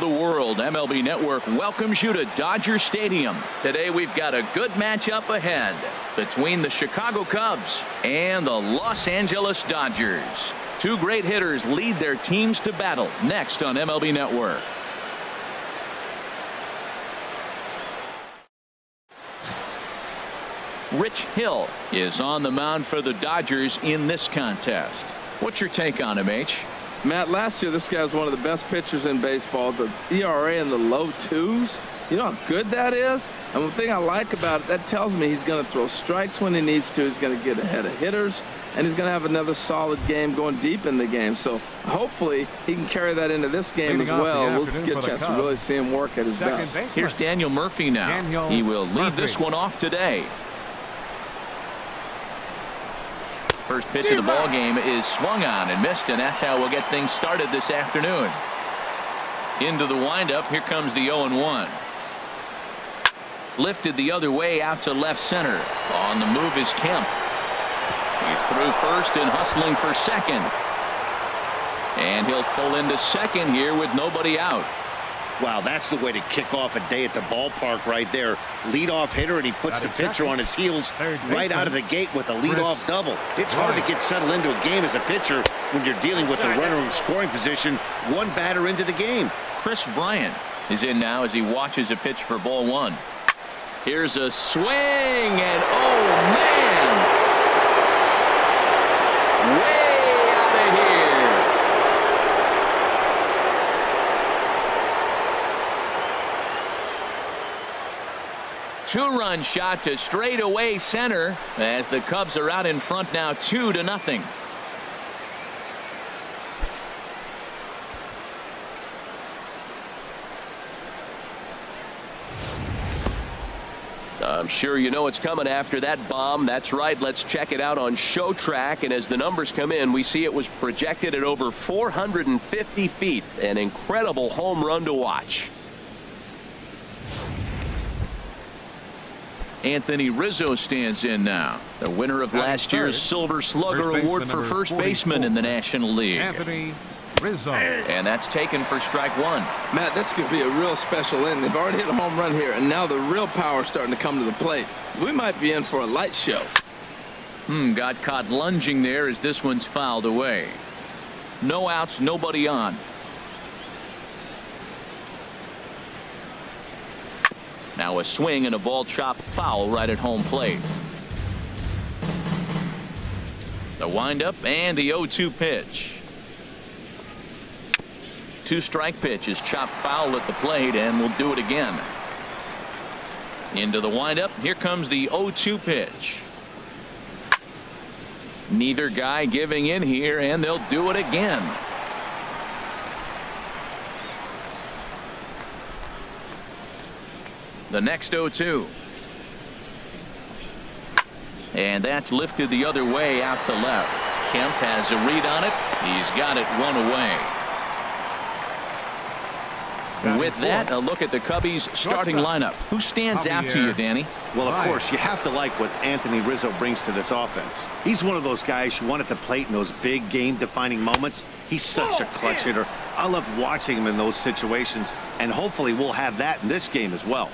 the world, MLB Network welcomes you to Dodger Stadium. Today we've got a good matchup ahead between the Chicago Cubs and the Los Angeles Dodgers. Two great hitters lead their teams to battle next on MLB Network. Rich Hill is on the mound for the Dodgers in this contest. What's your take on him, H? Matt, last year this guy was one of the best pitchers in baseball. The ERA in the low twos. You know how good that is? And one thing I like about it, that tells me he's going to throw strikes when he needs to. He's going to get ahead of hitters, and he's going to have another solid game going deep in the game. So hopefully he can carry that into this game as well. We'll get a chance to really see him work at his best. Here's Daniel Murphy now. He will lead this one off today. First pitch of the ball game is swung on and missed, and that's how we'll get things started this afternoon. Into the windup. Here comes the 0-1. Lifted the other way out to left center. On the move is Kemp. He's through first and hustling for second. And he'll pull into second here with nobody out. Wow, that's the way to kick off a day at the ballpark right there. Leadoff hitter, and he puts the pitcher on his heels right out of the gate with a leadoff double. It's hard to get settled into a game as a pitcher when you're dealing with the runner in scoring position, one batter into the game. Chris Bryant is in now as he watches a pitch for ball one. Here's a swing, and oh man, way out of here. Two-run shot to straightaway center as the Cubs are out in front now 2-0. I'm sure you know what's coming after that bomb. That's right. Let's check it out on Show Track. And as the numbers come in, we see it was projected at over 450 feet. An incredible home run to watch. Anthony Rizzo stands in now, the winner of last year's Silver Slugger Award for first baseman in the National League. Anthony Rizzo. And that's taken for strike one. Matt, this could be a real special inning. They've already hit a home run here, and now the real power is starting to come to the plate. We might be in for a light show. Got caught lunging there as this one's fouled away. No outs, nobody on. Now a swing and a ball chopped foul right at home plate. The windup and the 0-2 pitch. Two-strike pitch is chopped foul at the plate, and we'll do it again. Into the windup. Here comes the 0-2 pitch. Neither guy giving in here, and they'll do it again. The next 0-2. And that's lifted the other way out to left. Kemp has a read on it. He's got it one away. With that, a look at the Cubbies starting lineup. Who stands out to you, Danny? Well, of course, you have to like what Anthony Rizzo brings to this offense. He's one of those guys you want at the plate in those big game-defining moments. He's such a clutch hitter. I love watching him in those situations, and hopefully we'll have that in this game as well.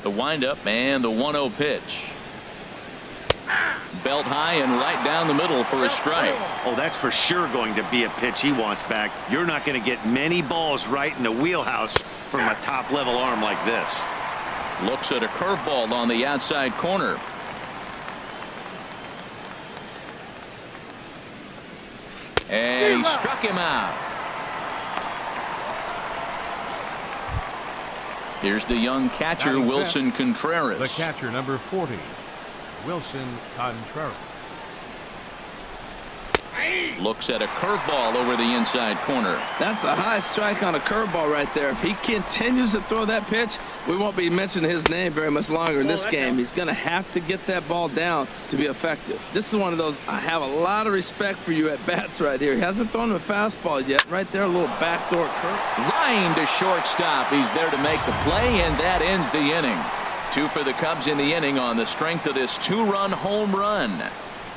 The windup and the 1-0 pitch. Belt high and right down the middle for a strike. Oh, that's for sure going to be a pitch he wants back. You're not going to get many balls right in the wheelhouse from a top-level arm like this. Looks at a curveball on the outside corner. And he struck him out. Here's the young catcher, Wilson Contreras. The catcher, number 40, Wilson Contreras. Looks at a curveball over the inside corner. That's a high strike on a curveball right there. If he continues to throw that pitch, we won't be mentioning his name very much longer in this game. He's going to have to get that ball down to be effective. This is one of those, I have a lot of respect for you at bats right here. He hasn't thrown him a fastball yet. Right there, a little backdoor curve. Line to shortstop. He's there to make the play, and that ends the inning. Two for the Cubs in the inning on the strength of this two-run home run.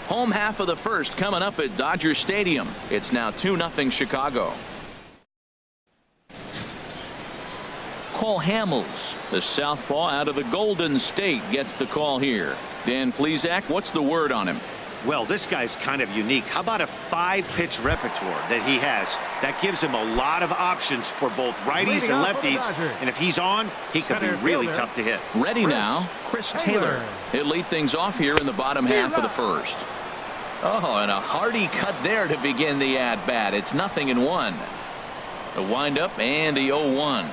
Home half of the first coming up at Dodger Stadium. It's now 2-0 Chicago. Cole Hamels, the southpaw out of the Golden State, gets the call here. Dan Plesac, what's the word on him? Well, this guy's kind of unique. How about a 5-pitch repertoire that he has? That gives him a lot of options for both righties and lefties. And if he's on, he could be really tough to hit. Ready now, Chris Taylor. He'll lead things off here in the bottom half of the first. Oh, and a hearty cut there to begin the at-bat. It's 0-1. A windup and a 0-1.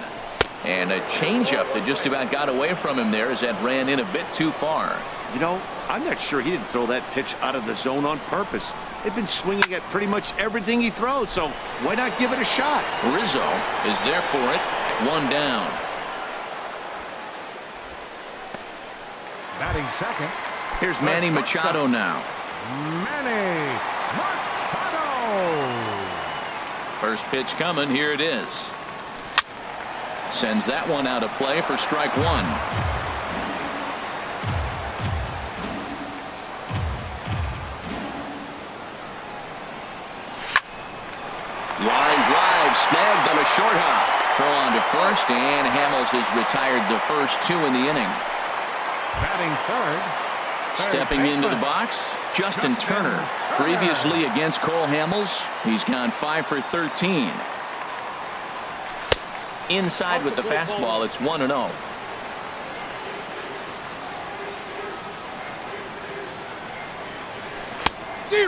And a changeup that just about got away from him there as that ran in a bit too far. You know, I'm not sure he didn't throw that pitch out of the zone on purpose. They've been swinging at pretty much everything he throws, so why not give it a shot? Rizzo is there for it. 1 down. Batting second. Here's Manny Machado now. Manny Machado. First pitch coming. Here it is. Sends that one out of play for strike 1. Line drive snagged on a short hop. Throw on to first, and Hamels has retired the first 2 in the inning. Batting third. Stepping into the box, Justin Turner. Previously against Cole Hamels, he's gone 5 for 13. Inside with the fastball, it's 1-0.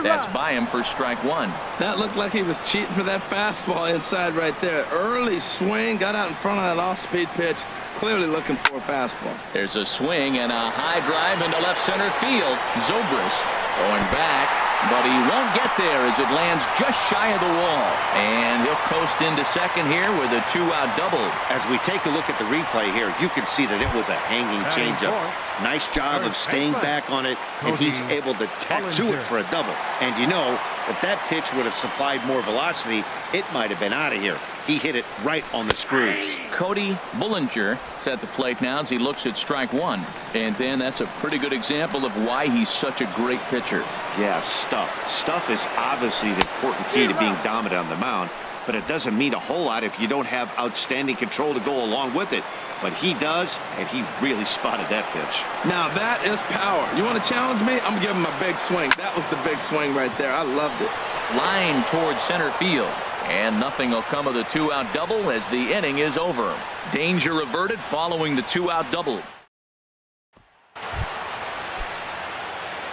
That's by him for strike 1. That looked like he was cheating for that fastball inside right there. Early swing, got out in front of that off-speed pitch. Clearly looking for a fastball. There's a swing and a high drive into left center field. Zobrist going back, but he won't get there as it lands just shy of the wall. And he'll coast into second here with a 2-out double. As we take a look at the replay here, you can see that it was a hanging changeup. Nice job of staying back on it, and he's able to tack to it for a double. And you know, if that pitch would have supplied more velocity, it might have been out of here. He hit it right on the screws. Cody Bullinger is at the plate now as he looks at strike 1. And then that's a pretty good example of why he's such a great pitcher. Yeah, stuff. Stuff is obviously the important key to being dominant on the mound, but it doesn't mean a whole lot if you don't have outstanding control to go along with it. But he does, and he really spotted that pitch. Now that is power. You want to challenge me? I'm giving him a big swing. That was the big swing right there. I loved it. Line towards center field. And nothing will come of the 2-out double as the inning is over. Danger averted following the 2-out double.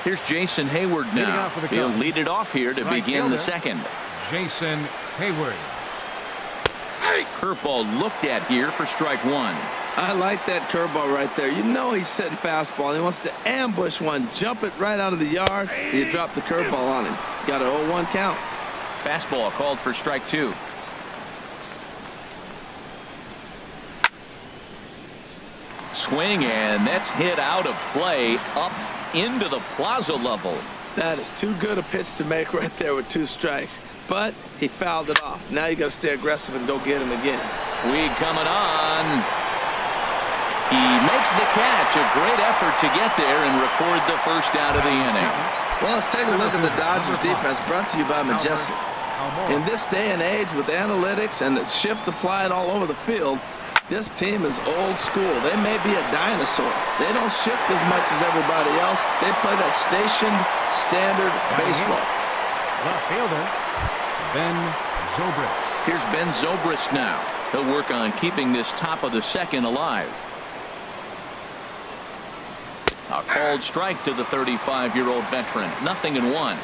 Here's Jason Hayward now. He'll lead it off here to begin the second. Jason Hayward. Curveball looked at here for strike 1. I like that curveball right there. You know he's setting fastball. He wants to ambush one, jump it right out of the yard. You drop the curveball on him. Got an 0-1 count. Fastball called for strike 2. Swing, and that's hit out of play up into the plaza level. That is too good a pitch to make right there with 2 strikes. But he fouled it off. Now you got to stay aggressive and go get him again. Weed coming on. He makes the catch. A great effort to get there and record the first out of the inning. Well, let's take a look at the Dodgers defense, brought to you by Majestic. In this day and age with analytics and the shift applied all over the field, this team is old school. They may be a dinosaur. They don't shift as much as everybody else. They play that stationed, standard baseball. Left fielder, Ben Zobrist. Here's Ben Zobrist now. He'll work on keeping this top of the second alive. A called strike to the 35-year-old veteran. 0-1.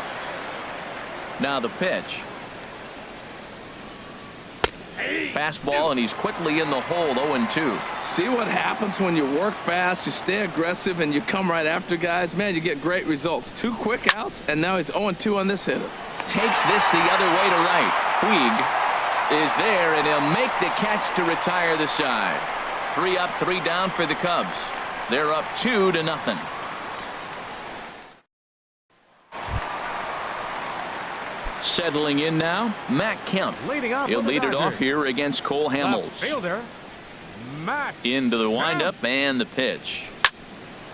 Now the pitch. Fastball, and he's quickly in the hole. 0-2. See what happens when you work fast, you stay aggressive, and you come right after guys? Man, you get great results. 2 quick outs, and now he's 0-2 on this hitter. Takes this the other way to right. Puig is there, and he'll make the catch to retire the side. 3 up, 3 down for the Cubs. They're up 2-0. Settling in now, Matt Kemp. He'll lead it off here against Cole Hamels. Fielder, Matt. Into the windup and the pitch.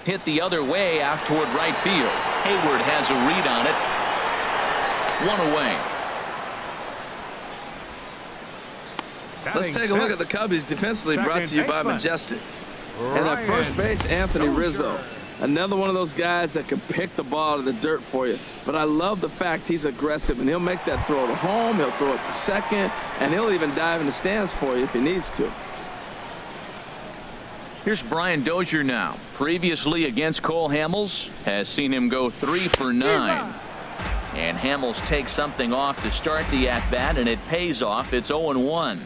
Hit the other way out toward right field. Hayward has a read on it. 1 away. Let's take a look at the Cubbies defensively, brought to you by Majestic. And at first base, Anthony Rizzo. Another one of those guys that can pick the ball out of the dirt for you. But I love the fact he's aggressive, and he'll make that throw to home, he'll throw it to second, and he'll even dive in the stands for you if he needs to. Here's Brian Dozier now. Previously against Cole Hamels, has seen him go 3 for 9. And Hamels takes something off to start the at-bat, and it pays off. It's 0-1.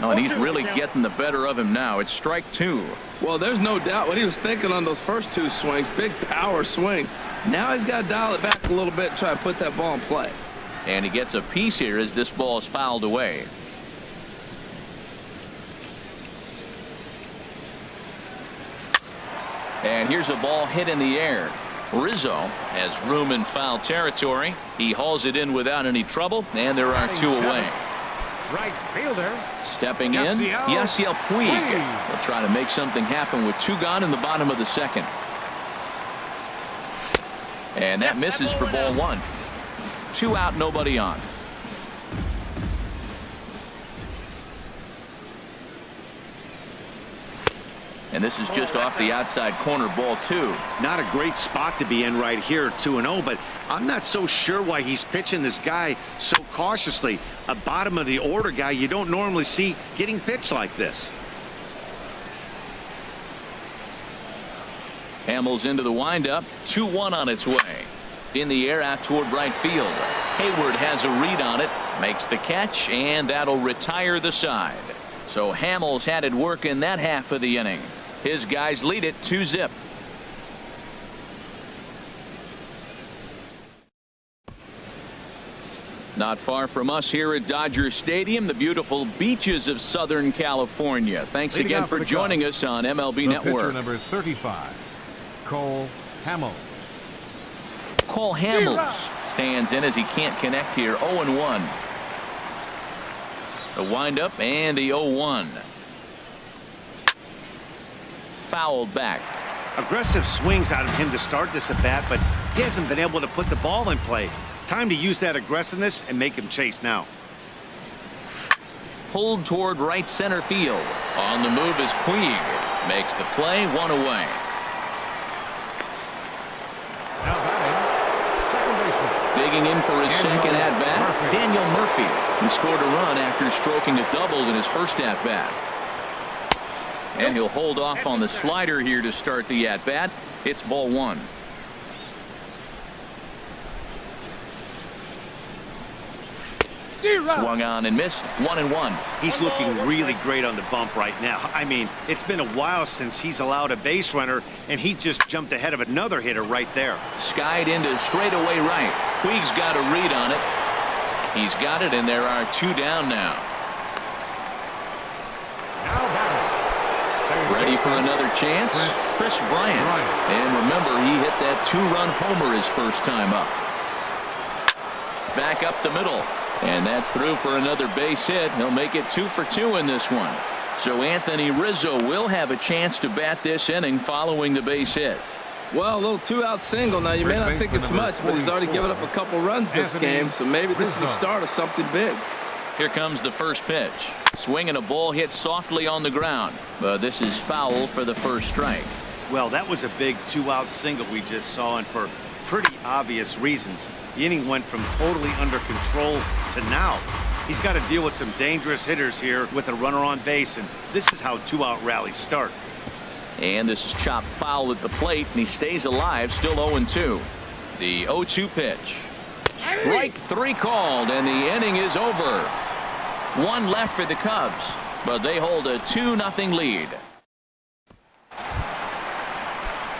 Oh, and he's really getting the better of him now. It's strike 2. Well, there's no doubt what he was thinking on those first 2 swings. Big power swings. Now he's got to dial it back a little bit and try to put that ball in play. And he gets a piece here as this ball is fouled away. And here's a ball hit in the air. Rizzo has room in foul territory. He hauls it in without any trouble, and there are 2 away. Right fielder. Stepping in, Yasiel Puig will try to make something happen with 2 gone in the bottom of the second. And that misses for ball 1. 2 out, nobody on. And this is just off the outside corner, ball 2. Not a great spot to be in right here, 2-0, but I'm not so sure why he's pitching this guy so cautiously. A bottom of the order guy you don't normally see getting pitched like this. Hamels into the windup. 2-1 on its way. In the air out toward right field. Hayward has a read on it, makes the catch, and that'll retire the side. So Hamels had it work in that half of the inning. His guys lead it 2-0. Not far from us here at Dodger Stadium, the beautiful beaches of Southern California. Thanks again for joining us on MLB Network. Pitcher number 35, Cole Hamels. Cole Hamels stands in as he can't connect here. 0-1. The windup and the 0-1. Fouled back. Aggressive swings out of him to start this at bat, but he hasn't been able to put the ball in play. Time to use that aggressiveness and make him chase now. Pulled toward right center field. On the move is Puig. Makes the play, 1 away. Now batting, second baseman. Digging in for his second at-bat, Daniel Murphy. He scored a run after stroking a double in his first at-bat. And he'll hold off on the slider here to start the at-bat. It's ball 1. Swung on and missed. 1-1. He's looking really great on the bump right now. I mean, it's been a while since he's allowed a base runner, and he just jumped ahead of another hitter right there. Skied into straightaway right. Puig's got a read on it. He's got it, and there are 2 down now. Now batting. Ready for another chance? Chris Bryant. And remember, he hit that 2-run homer his first time up. Back up the middle. And that's through for another base hit. He'll make it 2 for 2 in this one. So Anthony Rizzo will have a chance to bat this inning following the base hit. Well, a little 2-out single. Now, you may not think it's much, but he's already given up a couple runs this game, so maybe this is the start of something big. Here comes the first pitch. Swinging a ball hit softly on the ground. But this is foul for the first strike. Well, that was a big 2-out single we just saw, and for pretty obvious reasons. The inning went from totally under control to now. He's got to deal with some dangerous hitters here with a runner on base, and this is how 2-out rallies start. And this is chopped foul at the plate, and he stays alive, still 0-2. The 0-2 pitch. Strike 3 called, and the inning is over. 1 left for the Cubs, but they hold a 2-0 lead.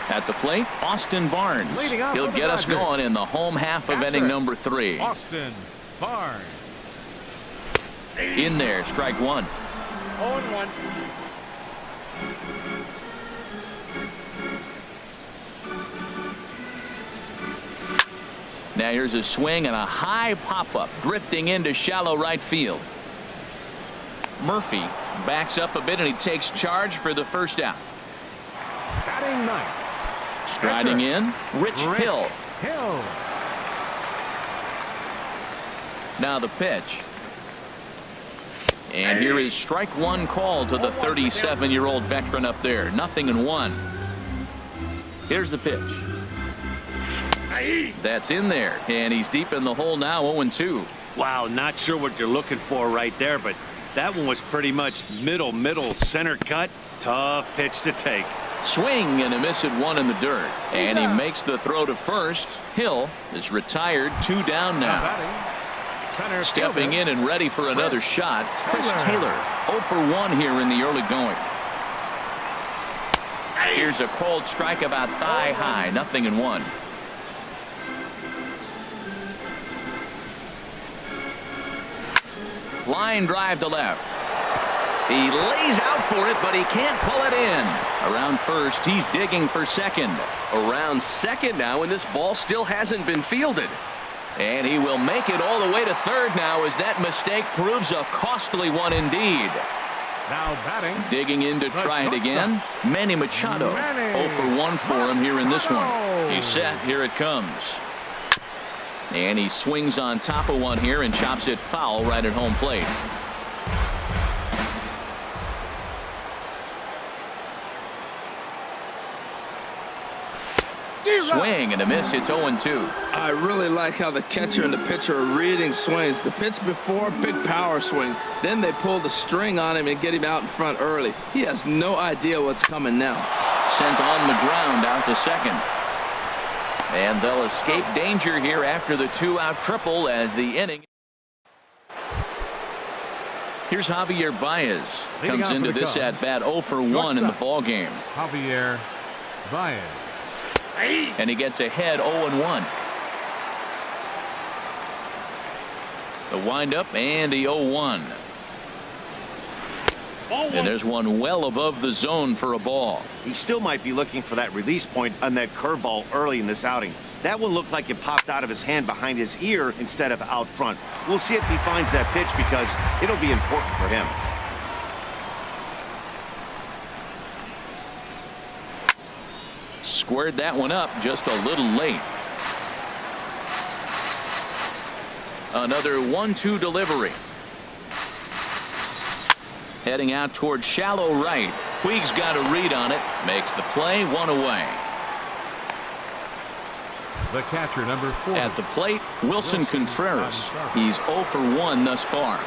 At the plate, Austin Barnes. He'll get us going in the home half of inning number 3. Austin Barnes. In there, strike 1. 0-1. Now here's a swing and a high pop-up, drifting into shallow right field. Murphy backs up a bit, and he takes charge for the first out. Batting ninth. Striding in, Rich Hill. Now the pitch. And here is strike one call to the 37-year-old veteran up there. 0-1. Here's the pitch. That's in there, and he's deep in the hole now. 0-2. Wow, not sure what you're looking for right there, but that one was pretty much middle center cut. Tough pitch to take. Swing and a miss at one in the dirt, and he makes the throw to first. Hill is retired. 2 down now. Stepping in and ready for another shot, Chris Taylor. 0 for 1 here in the early going. Here's a cold strike about thigh high. 0-1. Line drive to left. He lays out for it, but he can't pull it in. Around first, he's digging for second. Around second now, and this ball still hasn't been fielded. And he will make it all the way to third now, as that mistake proves a costly one indeed. Now batting. Digging in to try it again. Manny Machado. 0 for 1 for him here in this one. He's set. Here it comes. And he swings on top of one here and chops it foul right at home plate. Swing and a miss. It's 0-2. I really like how the catcher and the pitcher are reading swings. The pitch before, big power swing. Then they pull the string on him and get him out in front early. He has no idea what's coming now. Sent on the ground out to second. And they'll escape danger here after the 2-out triple as the inning. Here's Javier Baez. Comes into this at bat 0 for 1 in the ball game. Javier Baez. And he gets ahead 0-1. The windup and the 0-1. And there's one well above the zone for a ball. He still might be looking for that release point on that curveball early in this outing. That one looked like it popped out of his hand behind his ear instead of out front. We'll see if he finds that pitch, because it'll be important for him. Squared that one up just a little late. Another 1-2 delivery. Heading out toward shallow right. Puig's got a read on it. Makes the play. 1 away. The catcher, number 4. At the plate, Wilson Contreras. He's 0 for 1 thus far.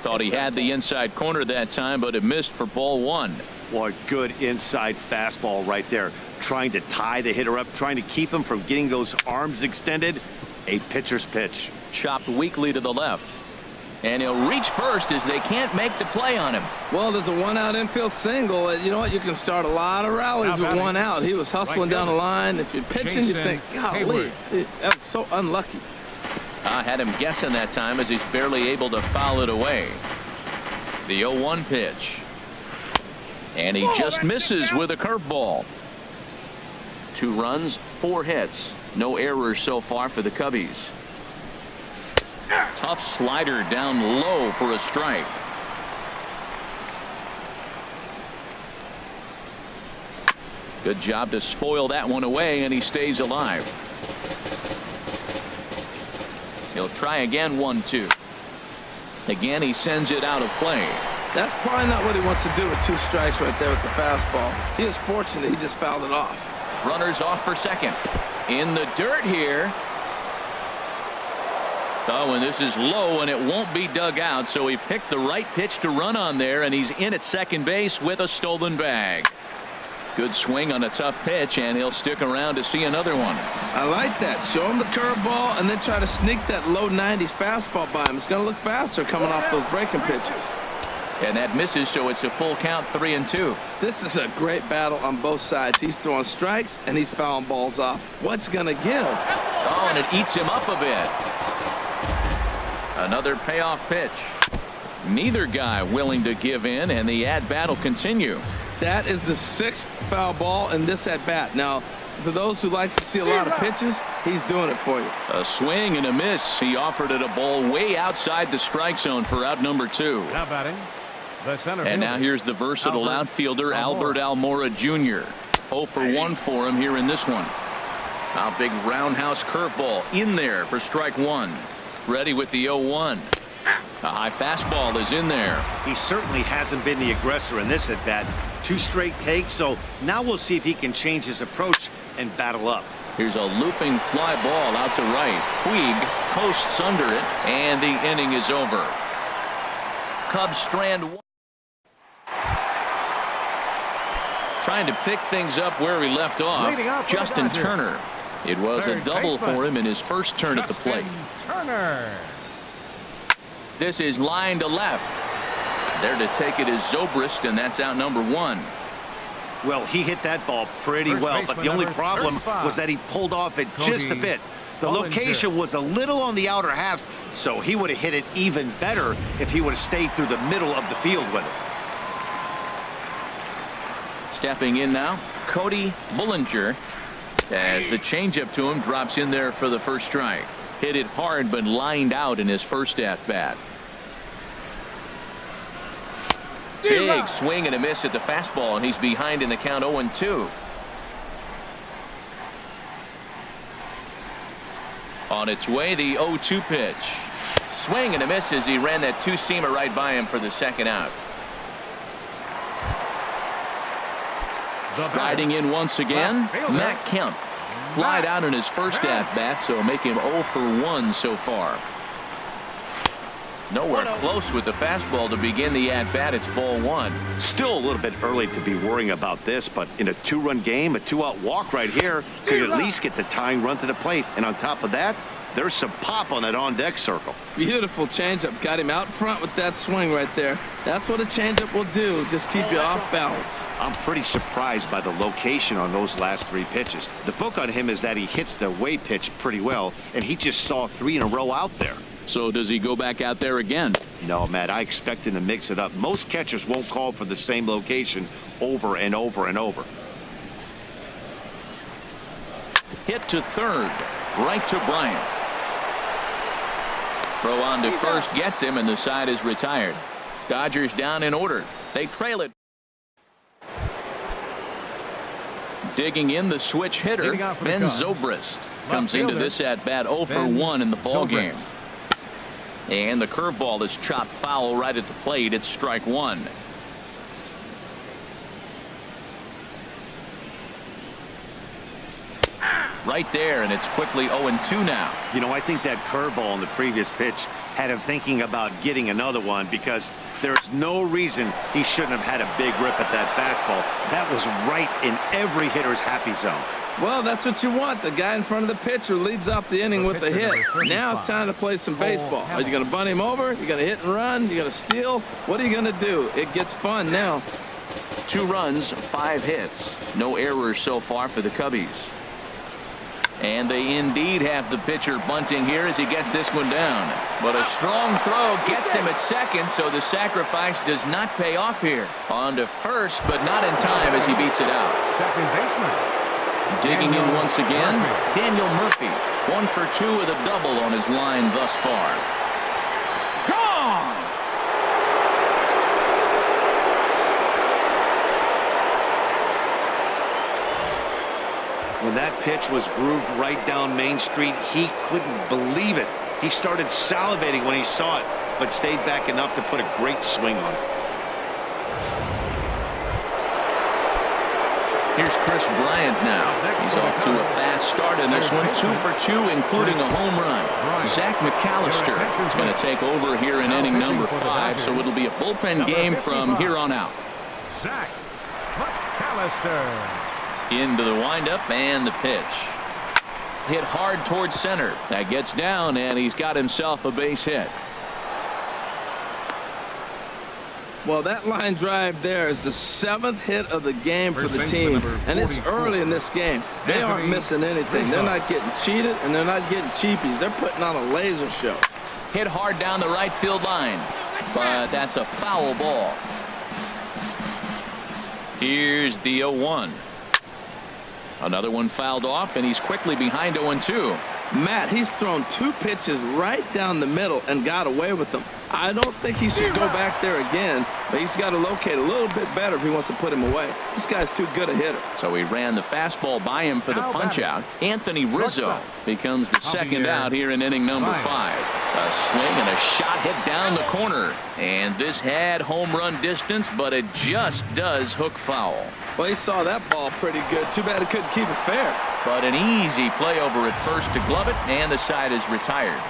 Thought he had the inside corner that time, but it missed for ball 1. Boy, good inside fastball right there. Trying to tie the hitter up, trying to keep him from getting those arms extended. A pitcher's pitch. Chopped weakly to the left. And he'll reach first as they can't make the play on him. Well, there's a 1-out infield single. You know what? You can start a lot of rallies with 1 out. He was hustling down the line. If you're pitching, you think, golly, that was so unlucky. I had him guessing that time as he's barely able to foul it away. The 0-1 pitch. And he just misses with a curveball. 2 runs, 4 hits. No errors so far for the Cubbies. Tough slider down low for a strike. Good job to spoil that one away, and he stays alive. He'll try again. 1-2. Again, he sends it out of play. That's probably not what he wants to do with 2 strikes right there with the fastball. He is fortunate he just fouled it off. Runners off for second. In the dirt here. Oh, and this is low, and it won't be dug out, so he picked the right pitch to run on there, and he's in at second base with a stolen bag. Good swing on a tough pitch, and he'll stick around to see another one. I like that. Show him the curveball and then try to sneak that low 90s fastball by him. It's going to look faster coming off those breaking pitches. And that misses, so it's a full count. 3-2. This is a great battle on both sides. He's throwing strikes and he's fouling balls off. What's going to give? Oh, and it eats him up a bit. Another payoff pitch. Neither guy willing to give in, and the at-bat will continue. That is the 6th foul ball in this at-bat. Now, for those who like to see a lot of pitches, he's doing it for you. A swing and a miss. He offered it a ball way outside the strike zone for out number 2. Now batting, the center and fielder, now here's the versatile outfielder, Albert Almora Jr. 0 for 1 for him here in this one. A big roundhouse curveball in there for strike one. Ready with the 0-1. A high fastball is in there. He certainly hasn't been the aggressor in this at bat. 2 straight takes, so now we'll see if he can change his approach and battle up. Here's a looping fly ball out to right. Puig posts under it, and the inning is over. Cubs strand one. Trying to pick things up where he left off. Justin Turner. It was a double for him in his first turn at the plate. Turner. This is line to left. There to take it is Zobrist, and that's out number 1. Well, he hit that ball pretty well, but the only problem was that he pulled off it just a bit. The location was a little on the outer half, so he would have hit it even better if he would have stayed through the middle of the field with it. Stepping in now, Cody Bullinger, as the changeup to him drops in there for the first strike. Hit it hard, but lined out in his first at-bat. Big swing and a miss at the fastball, and he's behind in the count 0-2. On its way, the 0-2 pitch. Swing and a miss as he ran that two-seamer right by him for the second out. Riding in once again, Matt Kemp. Flied out in his first at-bat, so make him 0 for 1 so far. Nowhere close with the fastball to begin the at-bat. It's ball 1. Still a little bit early to be worrying about this, but in a 2-run game, a 2-out walk right here could at least get the tying run to the plate. And on top of that, there's some pop on that on-deck circle. Beautiful changeup. Got him out front with that swing right there. That's what a changeup will do. Just keep you off balance. I'm pretty surprised by the location on those last 3 pitches. The book on him is that he hits the away pitch pretty well, and he just saw 3 in a row out there. So does he go back out there again? No, Matt, I expect him to mix it up. Most catchers won't call for the same location over and over and over. Hit to third, right to Bryant. Throw on to first gets him, and the side is retired. Dodgers down in order. They trail it. Digging in the switch hitter, Ben Zobrist comes into this at bat 0 for 1 in the ball game. And the curveball is chopped foul right at the plate. It's strike 1. Right there, and it's quickly 0-2 now. You know, I think that curveball in the previous pitch had him thinking about getting another one, because there's no reason he shouldn't have had a big rip at that fastball. That was right in every hitter's happy zone. Well, that's what you want. The guy in front of the pitcher leads off the inning with the hit. Now it's time to play some baseball. Are you going to bunt him over? You're going to hit and run? You're going to steal? What are you going to do? It gets fun now. 2 runs, 5 hits. No errors so far for the Cubbies. And they indeed have the pitcher bunting here as he gets this one down. But a strong throw gets him at second, so the sacrifice does not pay off here. On to first, but not in time as he beats it out. Second baseman. Digging in once again, Daniel Murphy. 1 for 2 with a double on his line thus far. Gone! When that pitch was grooved right down Main Street, he couldn't believe it. He started salivating when he saw it, but stayed back enough to put a great swing on it. Here's Chris Bryant now. He's off to a fast start in this one. 2 for 2, including a home run. Zach McAllister is going to take over here in inning number 5, so it'll be a bullpen game from here on out. Zach McAllister. Into the windup and the pitch. Hit hard towards center. That gets down, and he's got himself a base hit. Well, that line drive there is the 7th hit of the game for the team, and it's early in this game. They aren't missing anything. They're not getting cheated, and they're not getting cheapies. They're putting on a laser show. Hit hard down the right field line, but that's a foul ball. Here's the 0-1. Another one fouled off, and he's quickly behind 0-2. Matt, he's thrown 2 pitches right down the middle and got away with them. I don't think he should go back there again, but he's got to locate a little bit better if he wants to put him away. This guy's too good a hitter. So he ran the fastball by him for the punch-out. Anthony Rizzo becomes the second out here in inning number 5. A swing and a shot hit down the corner. And this had home run distance, but it just does hook foul. Well, he saw that ball pretty good. Too bad he couldn't keep it fair. But an easy play over at first to glove it, and the side is retired.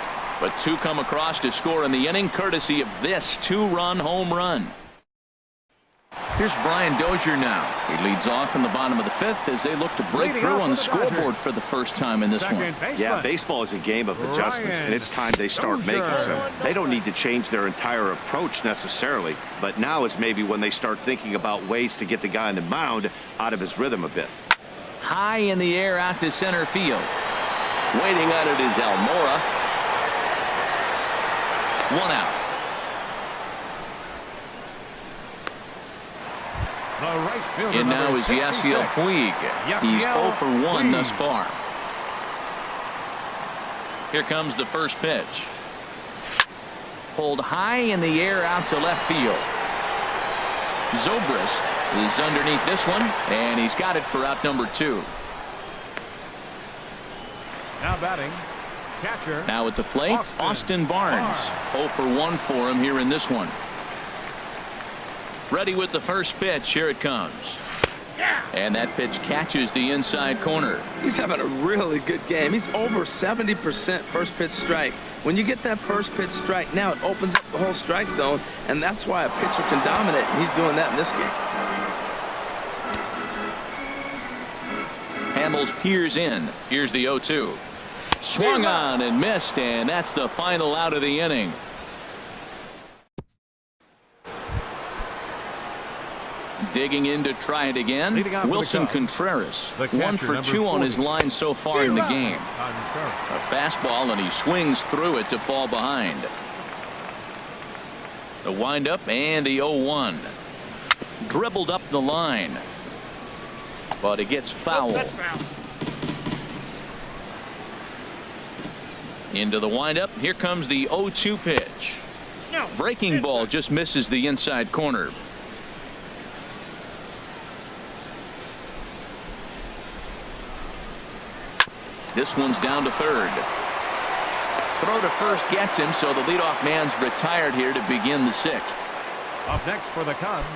But 2 come across to score in the inning, courtesy of this 2-run home run. Here's Brian Dozier now. He leads off in the bottom of the 5th as they look to break through on the scoreboard for the first time in this one. Yeah, baseball is a game of adjustments, and it's time they start making some. They don't need to change their entire approach necessarily, but now is maybe when they start thinking about ways to get the guy on the mound out of his rhythm a bit. High in the air out to center field. Waiting on it is Almora. 1 out. And now is Yasiel Puig. He's 0 for 1 thus far. Here comes the first pitch. Pulled high in the air out to left field. Zobrist is underneath this one, and he's got it for out number 2. Now batting, catcher. Now at the plate, Austin Barnes. 0 for 1 for him here in this one. Ready with the first pitch. Here it comes. And that pitch catches the inside corner. He's having a really good game. He's over 70% first pitch strike. When you get that first pitch strike, now it opens up the whole strike zone, and that's why a pitcher can dominate, and he's doing that in this game. Hamels peers in. Here's the 0-2. Swung on and missed, and that's the final out of the inning. Digging in to try it again, Wilson Contreras. 1 for 2 on his line so far in the game. A fastball, and he swings through it to fall behind. The windup and the 0-1. Dribbled up the line, but it gets foul. Into the windup. Here comes the 0-2 pitch. Breaking ball just misses the inside corner. This one's down to third. Throw to first gets him, so the leadoff man's retired here to begin the 6th. Up next for the Cubs.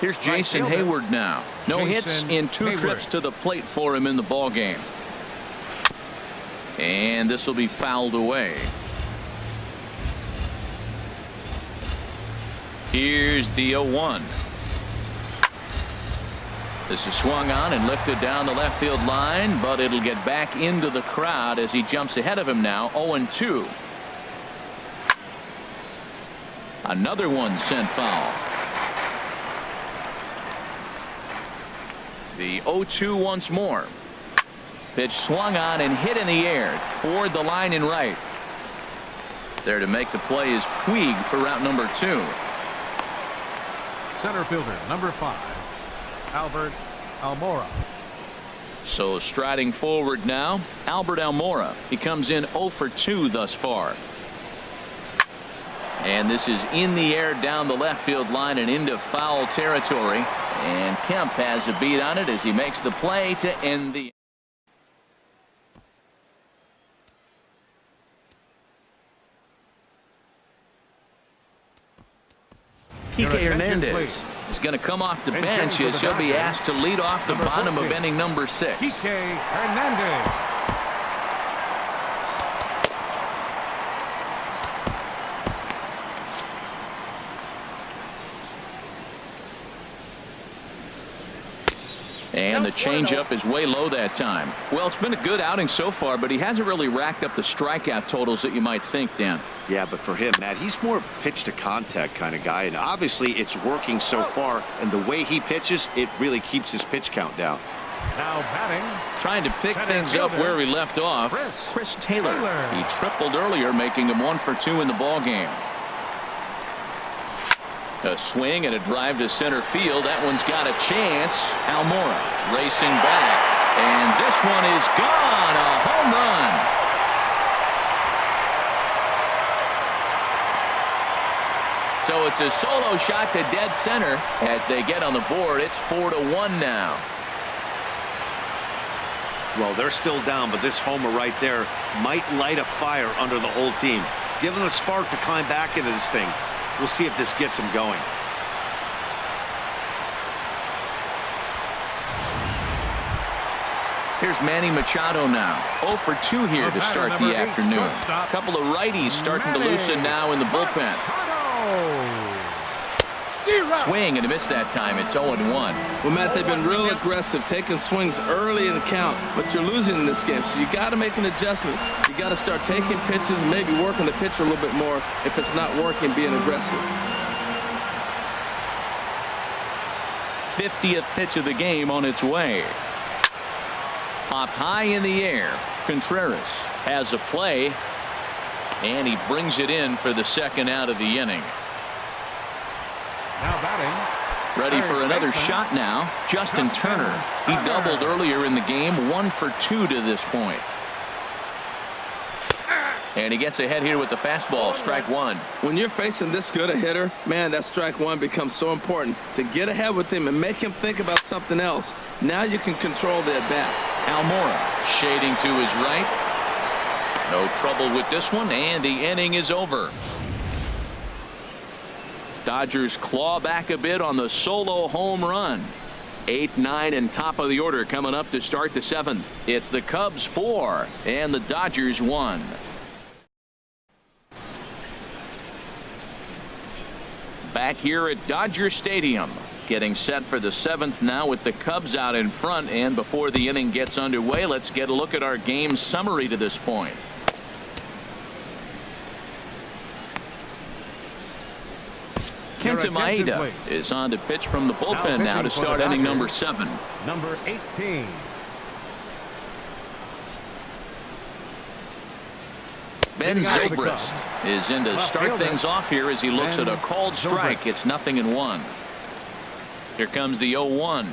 Here's Jason Hayward now. No hits in 2 trips to the plate for him in the ball game. And this will be fouled away. Here's the 0-1. This is swung on and lifted down the left field line, but it'll get back into the crowd as he jumps ahead of him now. 0-2. Another one sent foul. The 0-2 once more. Pitch swung on and hit in the air toward the line and right. There to make the play is Puig for route number 2. Center fielder number 5, Albert Almora. So striding forward now, Albert Almora. He comes in 0 for 2 thus far. And this is in the air down the left field line and into foul territory. And Kemp has a beat on it as he makes the play to end the. Kike Hernandez is going to come off the bench as he'll be asked to lead off the bottom of inning number 6. Kike Hernandez. And the changeup is way low that time. Well, it's been a good outing so far, but he hasn't really racked up the strikeout totals that you might think, Dan. Yeah, but for him, Matt, he's more of a pitch to contact kind of guy, and obviously it's working so far, and the way he pitches, it really keeps his pitch count down. Now batting. Trying to pick things up where he left off. Chris Taylor. He tripled earlier, making him 1 for 2 in the ball game. A swing and a drive to center field. That one's got a chance. Almora racing back, and this one is gone. A home run. So it's a solo shot to dead center as they get on the board. It's 4-1 now. Well, they're still down, but this homer right there might light a fire under the whole team. Give them a spark to climb back into this thing. We'll see if this gets them going. Here's Manny Machado now. 0 for 2 here to start the afternoon. A couple of righties starting to loosen now in the bullpen. Swing and a miss that time. It's 0-1. Well, Matt, they've been real aggressive, taking swings early in the count, but you're losing in this game, so you got to make an adjustment. You got to start taking pitches and maybe working the pitcher a little bit more if it's not working, being aggressive. 50th pitch of the game on its way. Popped high in the air. Contreras has a play, and he brings it in for the second out of the inning. Now batting. Ready for another shot now. Justin Turner. He doubled earlier in the game. 1 for 2 to this point. And he gets ahead here with the fastball. Strike one. When you're facing this good a hitter, man, that strike one becomes so important to get ahead with him and make him think about something else. Now you can control the at-bat. Almora shading to his right. No trouble with this one, and the inning is over. Dodgers claw back a bit on the solo home run. 8, 9, and top of the order coming up to start the 7th. It's the Cubs 4 and the Dodgers 1. Back here at Dodger Stadium, getting set for the 7th now with the Cubs out in front. And before the inning gets underway, let's get a look at our game summary to this point. Kenta Maeda is on to pitch from the bullpen now to start inning number 7. Number 18. Ben Zobrist is in to start things off here as he looks at a called strike. It's 0-1. Here comes the 0-1.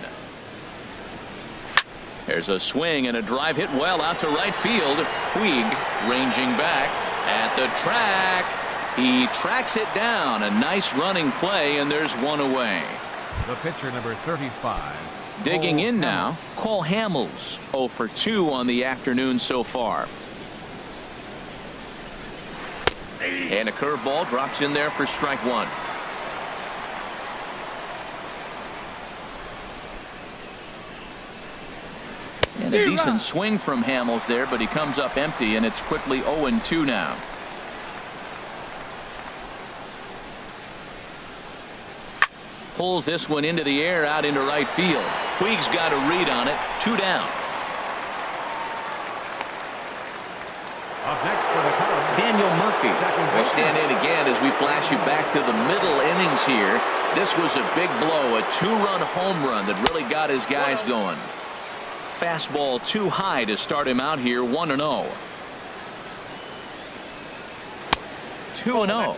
There's a swing and a drive hit well out to right field. Puig ranging back at the track. He tracks it down. A nice running play, and there's one away. The pitcher, number 35. Digging in now, Cole Hamels. 0 for 2 on the afternoon so far. And a curveball drops in there for strike one. And a decent swing from Hamels there, but he comes up empty, and it's quickly 0-2 now. Pulls this one into the air out into right field. Puig's got a read on it. 2 down. Up next for the Cubs, Daniel Murphy will stand in again as we flash you back to the middle innings here. This was a big blow, a 2-run home run that really got his guys going. Fastball too high to start him out here. 1-0. 2-0.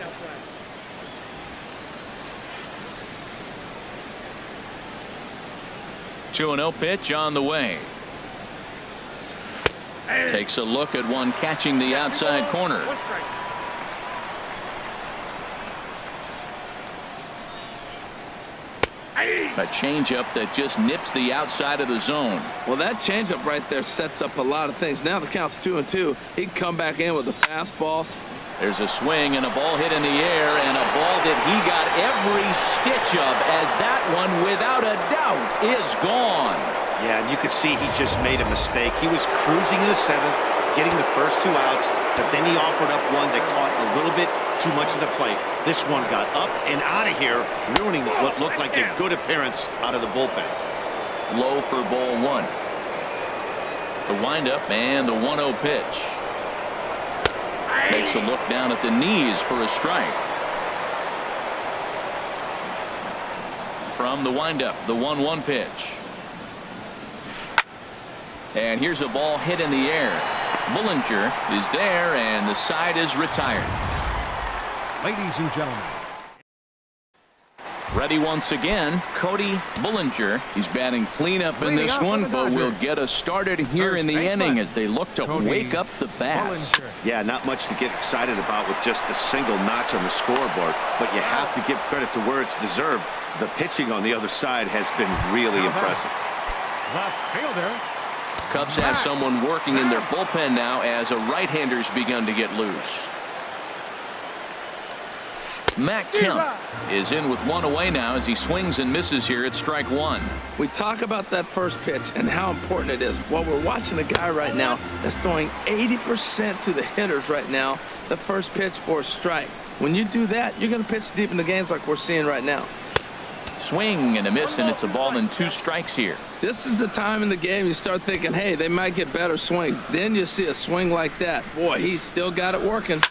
Pitch on the way. Takes a look at one catching the outside corner. A changeup that just nips the outside of the zone. Well, that changeup right there sets up a lot of things. Now the count's 2-2. He can come back in with a fastball. There's a swing and a ball hit in the air, and a ball that he got every stitch of, as that one, without a doubt, is gone. Yeah, and you could see he just made a mistake. He was cruising in the 7th, getting the first 2 outs, but then he offered up one that caught a little bit too much of the plate. This one got up and out of here, ruining what looked like a good appearance out of the bullpen. Low for ball 1. The windup and the 1-0 pitch. Takes a look down at the knees for a strike. From the windup, the 1-1 pitch. And here's a ball hit in the air. Bullinger is there, and the side is retired. Ladies and gentlemen, Ready once again, Cody Bullinger. He's batting cleanup in this one, but will get us started here in the inning as they look to wake up the bats. Yeah, not much to get excited about with just a single notch on the scoreboard, but you have to give credit to where it's deserved. The pitching on the other side has been really impressive. Left fielder. Cubs have someone working in their bullpen now as a right-hander's begun to get loose. Matt Kemp is in with one away now as he swings and misses here at strike one. We talk about that first pitch and how important it is. Well, we're watching a guy right now that's throwing 80% to the hitters right now, the first pitch for a strike. When you do that, you're going to pitch deep in the games like we're seeing right now. Swing and a miss, and it's a ball and 2 strikes here. This is the time in the game you start thinking, hey, they might get better swings. Then you see a swing like that. Boy, he's still got it working.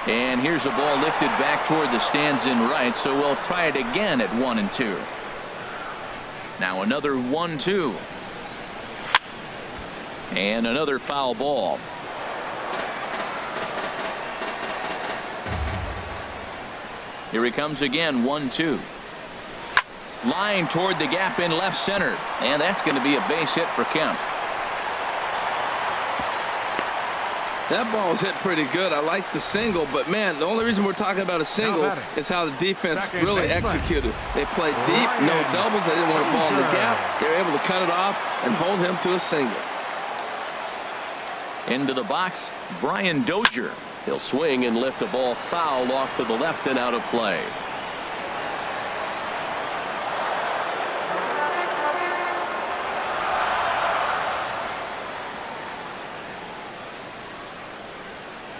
And here's a ball lifted back toward the stands in right, so we'll try it again at 1-2. Now another 1-2. And another foul ball. Here he comes again, 1-2. Line toward the gap in left center, and that's going to be a base hit for Kemp. That ball was hit pretty good. I like the single, but man, the only reason we're talking about a single is how the defense really executed. They played deep, no doubles. They didn't want to ball in the gap. They were able to cut it off and hold him to a single. Into the box, Brian Dozier. He'll swing and lift a ball foul off to the left and out of play.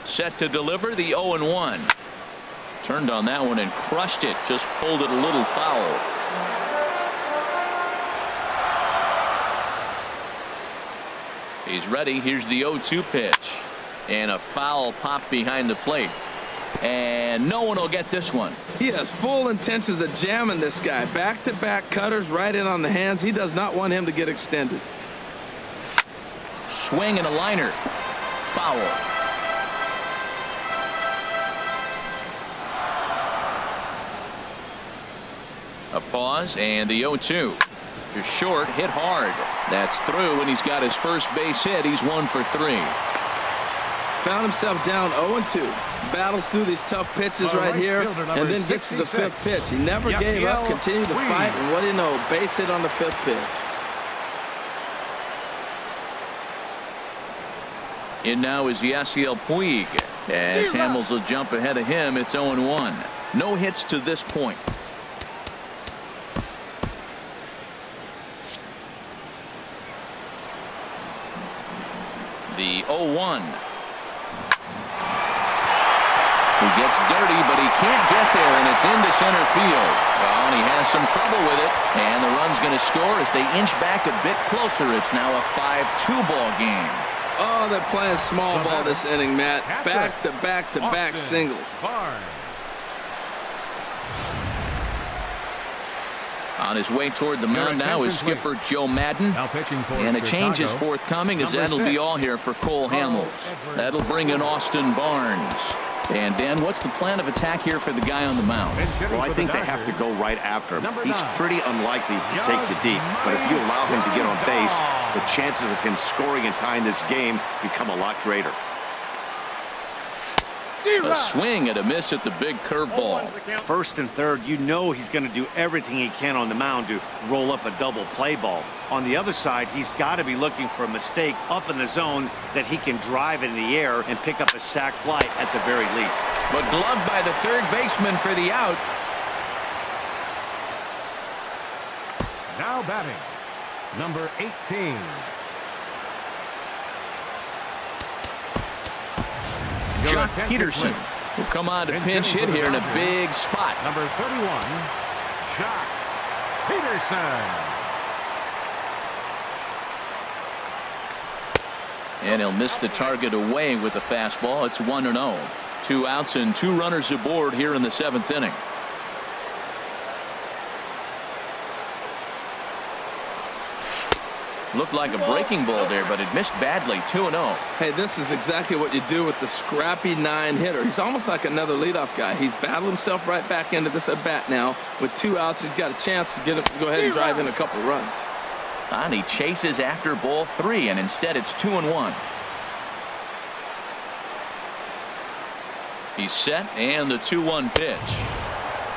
Set to deliver the 0-1. Turned on that one and crushed it. Just pulled it a little foul. He's ready. Here's the 0-2 pitch. And a foul pop behind the plate. And no one will get this one. He has full intentions of jamming this guy. Back-to-back cutters right in on the hands. He does not want him to get extended. Swing and a liner. Foul. A pause and the 0-2. Just short, hit hard. That's through, and he's got his first base hit. He's 1 for 3. Found himself down 0-2. Battles through these tough pitches right here, and then gets to the 5th pitch. He never gave up, continued to fight, and what do you know, base hit on the 5th pitch. In now is Yasiel Puig. As Hamels will jump ahead of him, it's 0-1. No hits to this point. The 0-1. He gets dirty, but he can't get there, and it's into center field. Well, and he has some trouble with it, and the run's going to score as they inch back a bit closer. It's now a 5-2 ball game. Oh, they're playing small ball this inning, Matt. Back-to-back-to-back singles. On his way toward the mound now is skipper Joe Madden. And a change is forthcoming as that'll be all here for Cole Hamels. That'll bring in Austin Barnes. And Dan, what's the plan of attack here for the guy on the mound? Well, I think they have to go right after him. He's pretty unlikely to take the deep, but if you allow him to get on base, the chances of him scoring and tying this game become a lot greater. A swing and a miss at the big curveball. First and third, you know he's going to do everything he can on the mound to roll up a double play ball. On the other side, he's got to be looking for a mistake up in the zone that he can drive in the air and pick up a sac fly at the very least. But gloved by the third baseman for the out. Now batting, number 18. Jock Peterson will come on to pinch hit here in a big spot. Number 31, Jock Peterson. And he'll miss the target away with the fastball. It's 1-0. 2 outs and 2 runners aboard here in the 7th inning. Looked like a breaking ball there, but it missed badly. 2-0. Hey, this is exactly what you do with the scrappy 9 hitter. He's almost like another leadoff guy. He's battled himself right back into this at bat now. With 2 outs, he's got a chance to go ahead and drive in a couple runs. And he chases after ball 3, and instead it's 2-1. He's set, and the 2-1 pitch.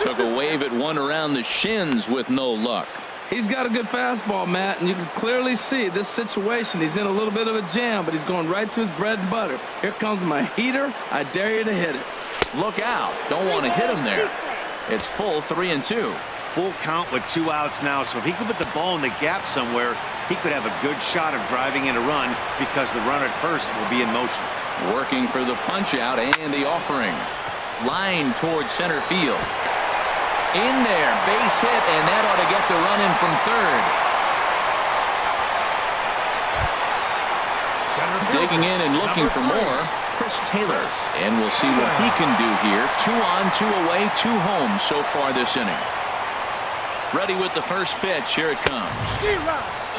Took a wave at one around the shins with no luck. He's got a good fastball, Matt, and you can clearly see this situation. He's in a little bit of a jam, but he's going right to his bread and butter. Here comes my heater. I dare you to hit it. Look out. Don't want to hit him there. It's full 3-2. Full count with 2 outs now, so if he could put the ball in the gap somewhere, he could have a good shot of driving in a run because the runner at first will be in motion. Working for the punch out and the offering. Line towards center field. In there, base hit, and that ought to get the run in from third. Digging in and looking for more, Chris Taylor. And we'll see what he can do here. 2 on, 2 away, 2 home so far this inning. Ready with the first pitch. Here it comes.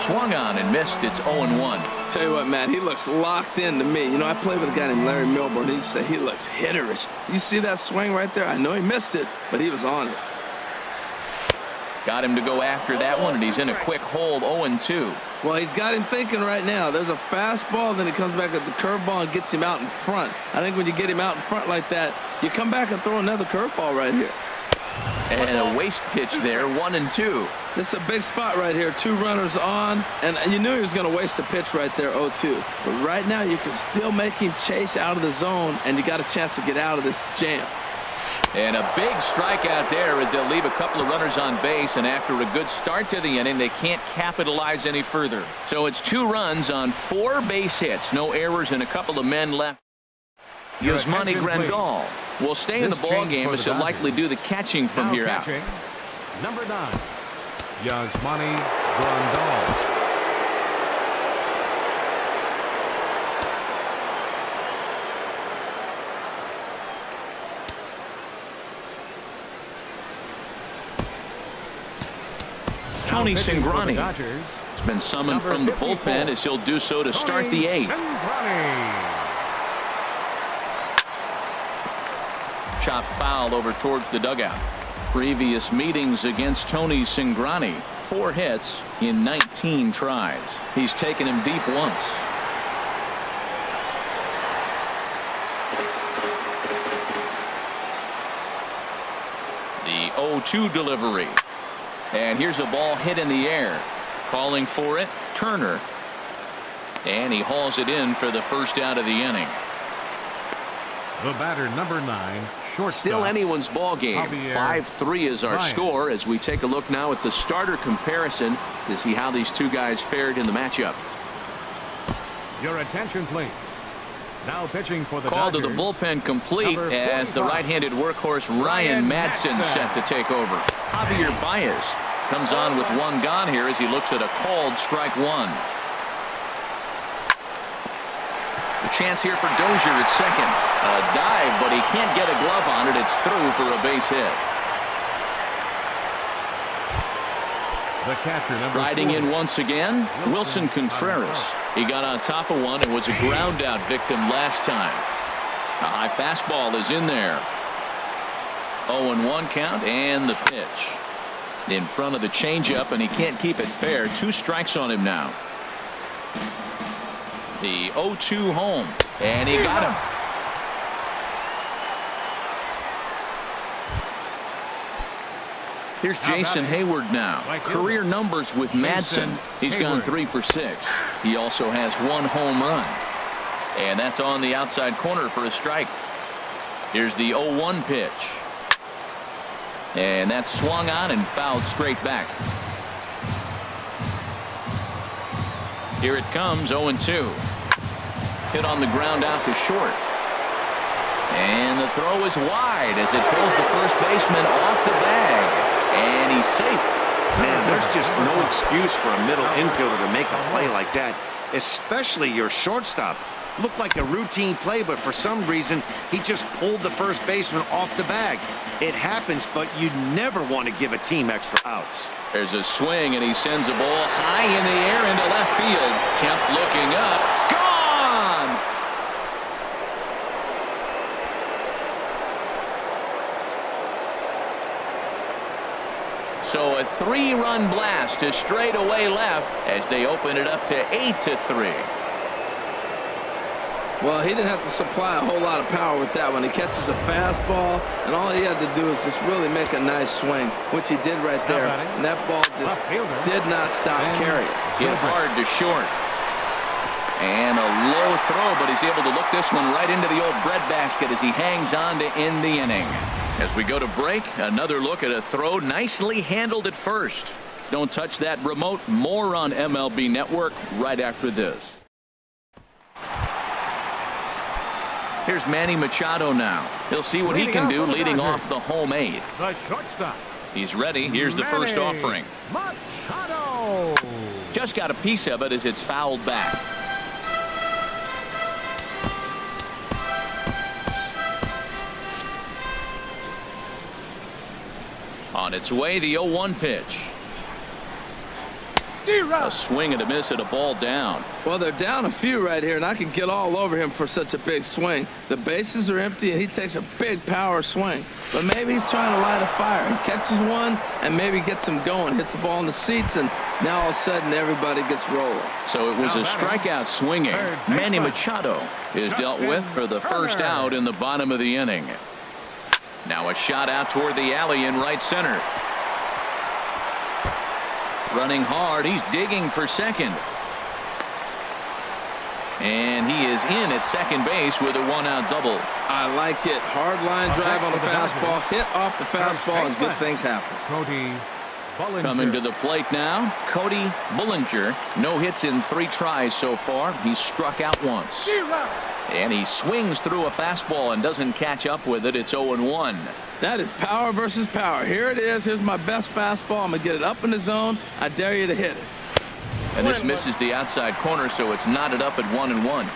Swung on and missed. It's 0-1. Tell you what, Matt, he looks locked in to me. You know, I played with a guy named Larry Milburn. He said he looks hitterish. You see that swing right there? I know he missed it, but he was on it. Got him to go after that one, and he's in a quick hold. 0-2. Well, he's got him thinking right now. There's a fastball, then he comes back at the curveball and gets him out in front. I think when you get him out in front like that, you come back and throw another curveball right here. And a waste pitch there. 1-2. This is a big spot right here. 2 runners on, and you knew he was going to waste a pitch right there, 0-2. But right now, you can still make him chase out of the zone, and you got a chance to get out of this jam. And a big strikeout there as they'll leave a couple of runners on base, and after a good start to the inning, they can't capitalize any further. So it's 2 runs on 4 base hits. No errors and a couple of men left. Yasmani Grandal will stay in the ball game as he'll likely do the catching from here out. Number 9, Yasmani Grandal. Tony Cingrani has been summoned from the bullpen as he'll do so to start the 8th. Chop foul over towards the dugout. Previous meetings against Tony Cingrani, 4 hits in 19 tries. He's taken him deep once. The 0-2 delivery. And here's a ball hit in the air. Calling for it, Turner. And he hauls it in for the first out of the inning. The batter, number 9, shortstop. Still anyone's ball game. Javier 5-3 is our Bryant. score as we take a look now at the starter comparison to see how these 2 guys fared in the matchup. Your attention, please. Now pitching for the Call to the Dodgers, bullpen complete number as the 45, right-handed workhorse Ryan Madsen set to take over. Javier Baez comes on with 1 gone here as he looks at a called strike 1. A chance here for Dozier at second. A dive, but he can't get a glove on it. It's through for a base hit. the catcher, number Riding 40. in once again, Wilson Contreras. He got on top of one and was a ground out victim last time. A high fastball is in there. 0-1 count and the pitch. In front of the changeup, and he can't keep it fair. 2 strikes on him now. The 0-2 home, and he got him. Here's Jason Hayward now. Career numbers with Madsen. He's gone 3 for 6. He also has 1 home run. And that's on the outside corner for a strike. Here's the 0-1 pitch. And that's swung on and fouled straight back. Here it comes, 0-2. Hit on the ground out to short. And the throw is wide as it pulls the first baseman off the bag. And he's safe. Man, there's just no excuse for a middle infielder to make a play like that, especially your shortstop. Looked like a routine play, but for some reason, he just pulled the first baseman off the bag. It happens, but you never want to give a team extra outs. There's a swing, and he sends a ball high in the air into left field. Kemp looking up. Gone! So a 3-run blast to straightaway left as they open it up to 8-3. Well, he didn't have to supply a whole lot of power with that one. He catches the fastball, and all he had to do is just really make a nice swing, which he did right there. And that ball just did not stop carrying. Hit hard to short. And a low throw, but he's able to look this one right into the old breadbasket as he hangs on to end the inning. As we go to break, another look at a throw nicely handled at first. Don't touch that remote. More on MLB Network right after this. Here's Manny Machado now. He'll see what he can do leading off the home 8. The shortstop. He's ready. Here's the first offering. Machado. Just got a piece of it as it's fouled back. On its way, the 0-1 pitch. A swing and a miss at a ball down. Well, they're down a few right here, and I can get all over him for such a big swing. The bases are empty, and he takes a big power swing. But maybe he's trying to light a fire. He catches one and maybe gets him going, hits the ball in the seats, and now all of a sudden everybody gets rolling. So it was a strikeout swinging. Manny Machado is dealt with for the first out in the bottom of the inning. Now a shot out toward the alley in right center. Running hard, he's digging for second. And he is in at second base with a 1-out double. I like it. Hard line drive on the fastball, hit off the fastball, and good things happen. Cody Bullinger. Coming to the plate now, Cody Bullinger. No hits in 3 tries so far. He's struck out once. And he swings through a fastball and doesn't catch up with it. It's 0-1. That is power versus power. Here it is. Here's my best fastball. I'm going to get it up in the zone. I dare you to hit it. And this misses the outside corner, so it's knotted up at 1-1.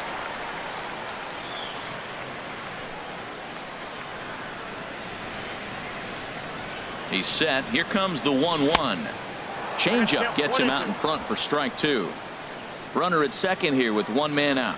He's set. Here comes the 1-1. Changeup gets him out in front for strike 2. Runner at second here with 1 man out.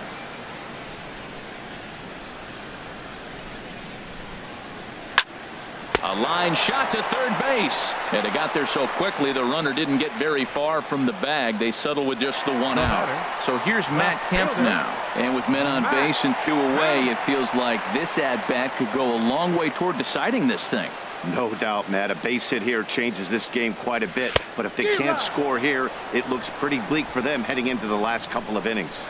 A line shot to third base. And it got there so quickly the runner didn't get very far from the bag. They settle with just the 1 out. So here's Matt Kemp now. And with men on base and 2 away, it feels like this at-bat could go a long way toward deciding this thing. No doubt, Matt. A base hit here changes this game quite a bit. But if they can't score here, it looks pretty bleak for them heading into the last couple of innings.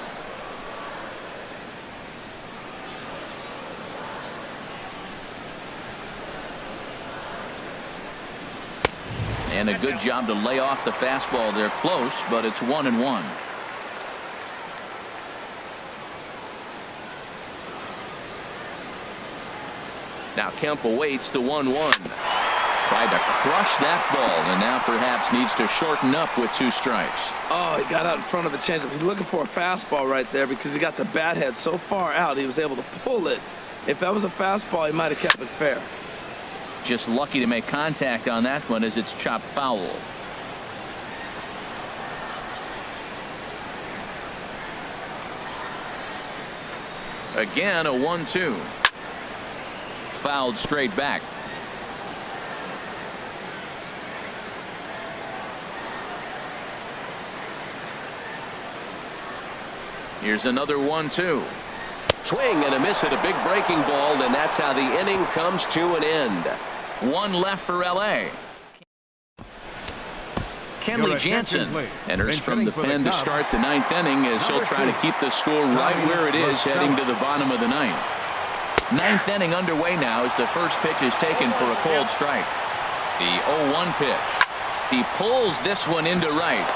And a good job to lay off the fastball. They're close, but it's 1-1. Now Kemp awaits the 1-1. Tried to crush that ball, and now perhaps needs to shorten up with 2 strikes. Oh, he got out in front of a changeup. He's looking for a fastball right there because he got the bat head so far out he was able to pull it. If that was a fastball, he might have kept it fair. Just lucky to make contact on that one as it's chopped foul. Again, a 1-2. Fouled straight back. Here's another 1-2. Swing and a miss at a big breaking ball, and that's how the inning comes to an end. 1 left for L.A. Kenley Jansen enters from the pen to start the 9th inning as he'll try to keep the score right where it is heading to the bottom of the 9th. 9th inning underway now as the first pitch is taken for a cold strike. The 0-1 pitch. He pulls this one into right.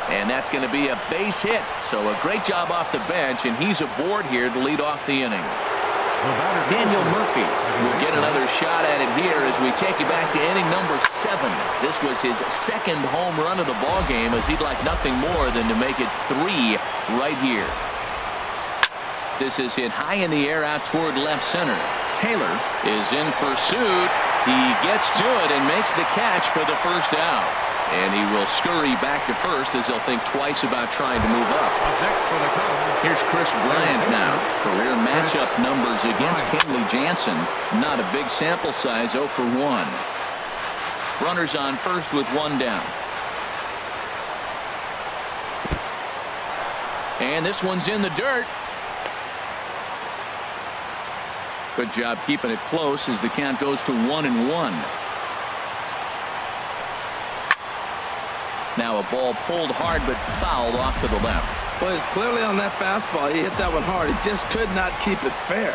And that's going to be a base hit. So a great job off the bench, and he's aboard here to lead off the inning. Daniel Murphy will get another shot at it here as we take you back to inning number 7. This was his 2nd home run of the ball game, as he'd like nothing more than to make it 3 right here. This is hit high in the air out toward left center. Taylor is in pursuit. He gets to it and makes the catch for the first out. And he will scurry back to first as he'll think twice about trying to move up. Here's Chris Bryant now. Career matchup numbers against Kenley Jansen. Not a big sample size, 0 for 1. Runners on first with one down. And this one's in the dirt. Good job keeping it close as the count goes to 1-1. Now a ball pulled hard but fouled off to the left. Well, it's clearly on that fastball. He hit that one hard. He just could not keep it fair.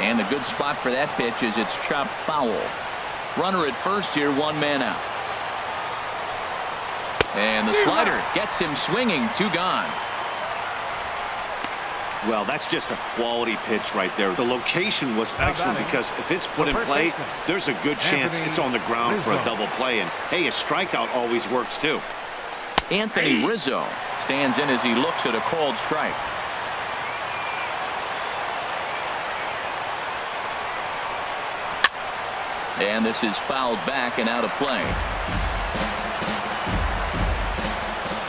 And the good spot for that pitch is it's chopped foul. Runner at first here, one man out. And the slider gets him swinging, 2 gone. Well, that's just a quality pitch right there. The location was excellent because if it's put in play, there's a good chance it's on the ground for a double play. And, hey, a strikeout always works, too. Anthony Rizzo stands in as he looks at a called strike. And this is fouled back and out of play.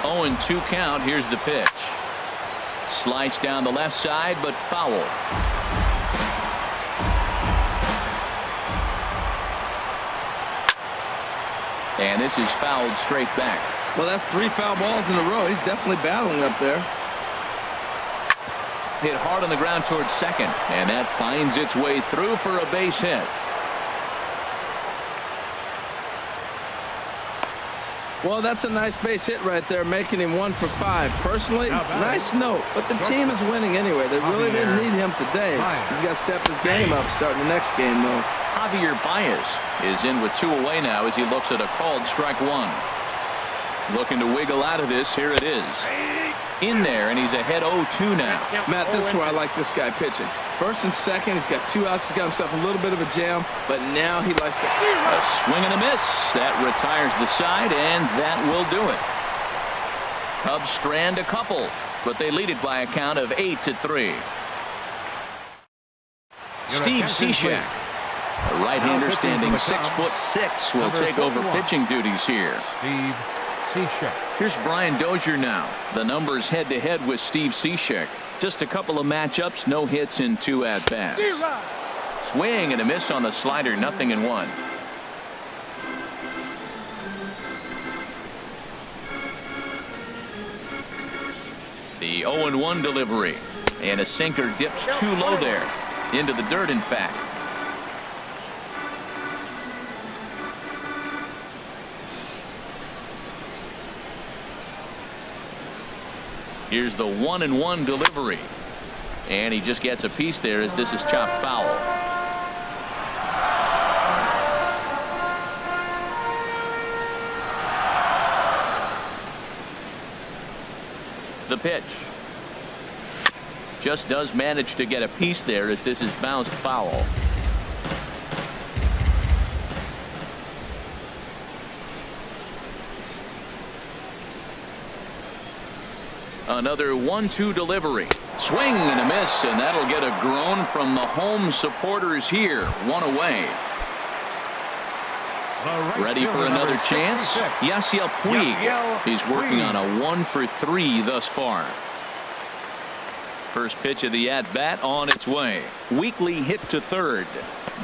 0-2 count. Here's the pitch. Sliced down the left side, but foul. And this is fouled straight back. Well, that's 3 foul balls in a row. He's definitely battling up there. Hit hard on the ground towards second, and that finds its way through for a base hit. Well, that's a nice base hit right there, making him 1 for 5. Personally, nice note, but the team is winning anyway. They really didn't need him today. He's got to step his game up starting the next game, though. Javier Baez is in with 2 away now as he looks at a called strike 1. Looking to wiggle out of this. Here it is. In there, and he's ahead 0-2 now. Matt, this is where I like this guy pitching. First and second, he's got 2 outs. He's got himself a little bit of a jam, but now he likes to... A swing and a miss. That retires the side, and that will do it. Cubs strand a couple, but they lead it by a count of 8-3. Steve Cishek, a right-hander standing 6'6", will take over pitching duties here. Steve Cishek. Here's Brian Dozier now. The numbers head-to-head with Steve Cishek. Just a couple of matchups, no hits in 2 at-bats. Swing and a miss on the slider, 0-1. The 0-1 delivery. And a sinker dips too low there. Into the dirt, in fact. Here's the 1-1 delivery. And he just gets a piece there as this is chopped foul. The pitch. Just does manage to get a piece there as this is bounced foul. Another 1-2 delivery. Swing and a miss, and that'll get a groan from the home supporters here. 1 away. Ready for another chance? Yasiel Puig. He's working on a 1 for 3 thus far. First pitch of the at-bat on its way. Weekly hit to third.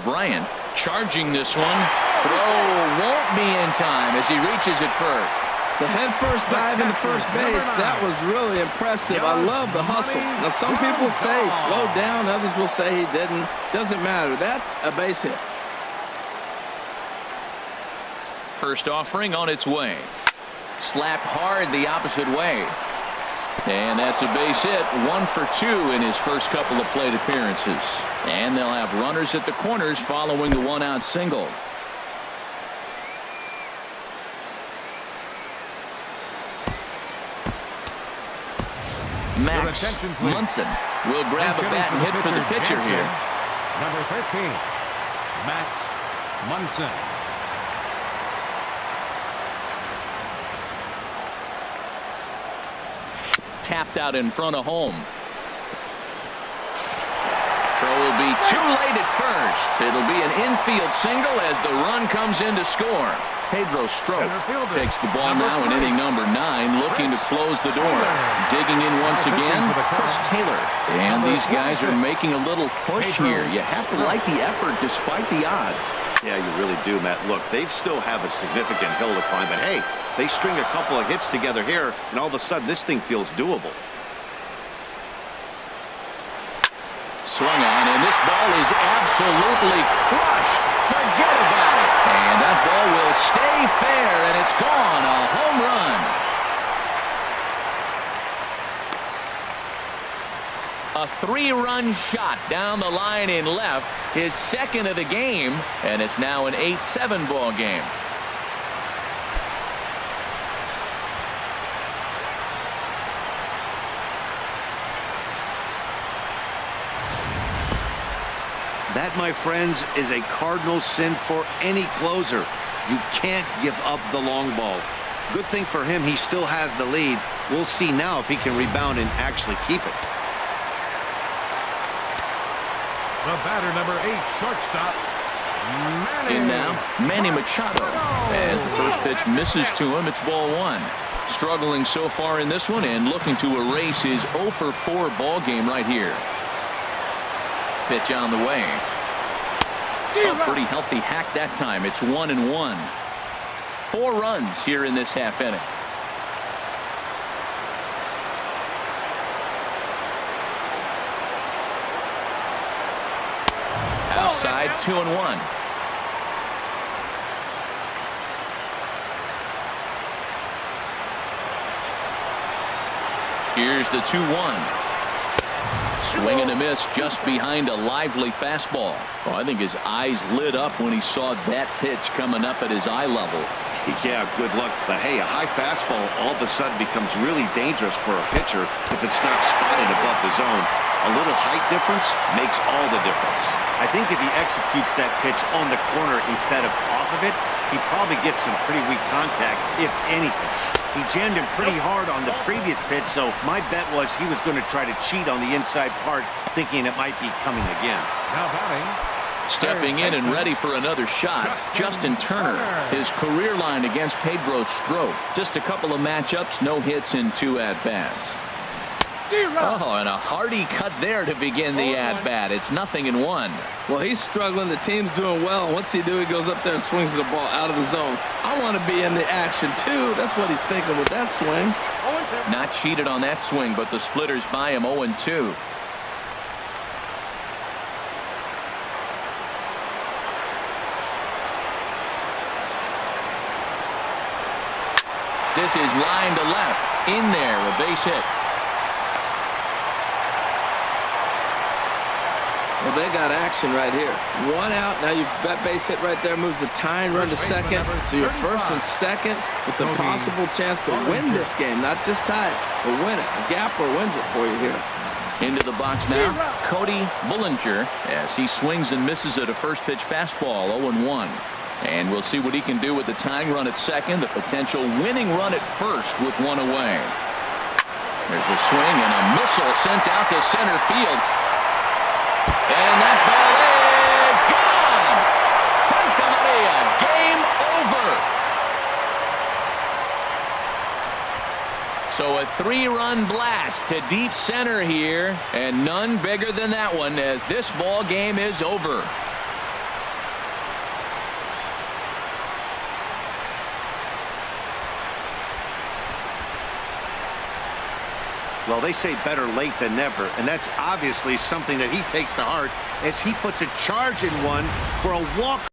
Bryant charging this one. Throw won't be in time as he reaches it first. The head-first dive into first base, that was really impressive. I love the hustle. Now, some people say he slowed down. Others will say he didn't. Doesn't matter. That's a base hit. First offering on its way. Slapped hard the opposite way. And that's a base hit. 1 for 2 in his first couple of plate appearances. And they'll have runners at the corners following the 1-out single. Max Munson will grab a bat and hit for the pitcher here. Number 13, Max Munson. Tapped out in front of home. be too late at first. It'll be an infield single as the run comes in to score. Pedro Strop takes the ball now in inning number 9, looking to close the door. Digging in once again, Chris Taylor. And these guys are making a little push here. You have to like the effort despite the odds. Yeah, you really do, Matt. Look, they still have a significant hill to climb, but hey, they string a couple of hits together here, and all of a sudden this thing feels doable. Swung on, and this ball is absolutely crushed. Forget about it. And that ball will stay fair, and it's gone. A home run. A 3-run shot down the line in left, his second of the game, and it's now an 8-7 ball game. That, my friends, is a cardinal sin for any closer. You can't give up the long ball. Good thing for him, he still has the lead. We'll see now if he can rebound and actually keep it. The batter, number 8, shortstop, Manny. In now, Manny Machado. As the first pitch misses to him, it's ball 1. Struggling so far in this one and looking to erase his 0 for 4 ball game right here. Pitch on the way. A pretty healthy hack that time. It's 1-1. 4 runs here in this half inning. Outside, 2-1. Here's the 2-1. Swing and a miss just behind a lively fastball. Oh, I think his eyes lit up when he saw that pitch coming up at his eye level. Yeah, good luck. But hey, a high fastball all of a sudden becomes really dangerous for a pitcher if it's not spotted above the zone. A little height difference makes all the difference. I think if he executes that pitch on the corner instead of off of it, he probably gets some pretty weak contact, if anything. He jammed him pretty hard on the previous pitch, so my bet was he was going to try to cheat on the inside part, thinking it might be coming again. Now batting. Stepping in and ready for another shot, Justin Turner. His career line against Pedro Strop. Just a couple of matchups, no hits in 2 at-bats. Oh, and a hearty cut there to begin the at-bat. It's 0-1. Well, he's struggling. The team's doing well. What's he do? He goes up there and swings the ball out of the zone. I want to be in the action, too. That's what he's thinking with that swing. Not cheated on that swing, but the splitters by him 0-2. This is line to left. In there, a base hit. Well, they got action right here. 1 out. Now you've got base hit right there. Moves the tying run to second. So you're first and second with the possible chance to win this game. Not just tie it, but win it. A gapper wins it for you here. Into the box now, Cody Bullinger, as he swings and misses at a first pitch fastball, 0-1. And we'll see what he can do with the tying run at second, the potential winning run at first with 1 away. There's a swing and a missile sent out to center field. And that ball is gone. Santa Maria, game over. So a 3-run blast to deep center here, and none bigger than that one as this ball game is over. Well, they say better late than never, and that's obviously something that he takes to heart as he puts a charge in one for a walk.